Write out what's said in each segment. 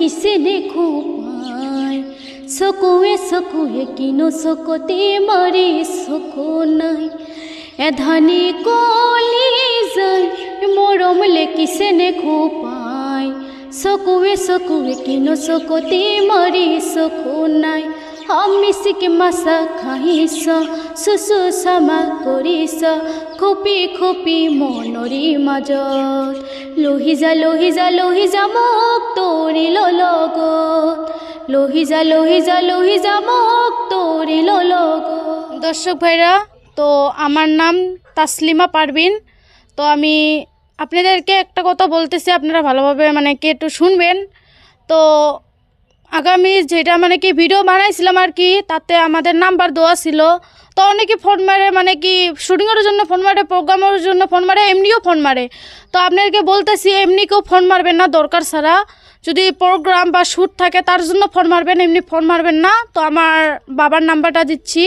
किसे ने खोपाय सकुए किनो सकते मारे सको नाई एधानी कली जाय मरमले किसे ने खोपाय सकुए किनो सकते मारे सको नाई मिसिके मासा खाइस सुसु सामा करिस खोपी खोपी मनरी माजत लहि जा মোক तोरिल लगत लहि जा মোক तोरिल लगत। দর্শক ভাইরা, তো আমার নাম তাসলিমা পারভিন। তো আমি আপনাদেরকে একটা কথা বলতেছি, আপনারা ভালোভাবে মানে কি একটু শুনবেন। তো আগামী যেটা মানে কি ভিডিও বানাইছিলাম আর কি, তাতে আমাদের নাম্বার দেওয়া ছিল। তো অনেকে ফোন মারে, মানে কি শুটিংয়ের জন্য ফোন মারে, প্রোগ্রামের জন্য ফোন মারে, এমনিও ফোন মারে। তো আপনাদেরকে বলতেছি এমনি কেউ ফোন মারবেন না দরকার ছাড়া। যদি প্রোগ্রাম বা শ্যুট থাকে তার জন্য ফোন মারবেন, এমনি ফোন মারবেন না। তো আমার বাবার নাম্বারটা দিচ্ছি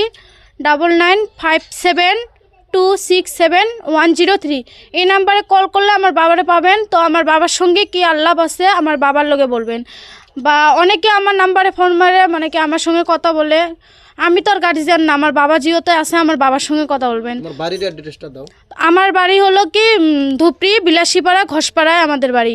9957267103। এই নাম্বারে কল করলে আমার বাবারে পাবেন। তো আমার বাবার সঙ্গে কি আল্লাহ আছে আমার বাবার লগে বলবেন। বা অনেকে আমার নাম্বারে ফোন মারে, মানে কি আমার সঙ্গে কথা বলে। আমি তো আর গার্জিয়ান না, আমার বাবা জিওতে আছে, আমার বাবার সঙ্গে কথা বলবেন। তোমার বাড়ির অ্যাড্রেসটা দাও। আমার বাড়ি হলো কি ধুপড়ি বিলাসীপাড়া ঘোষপাড়ায় আমাদের বাড়ি।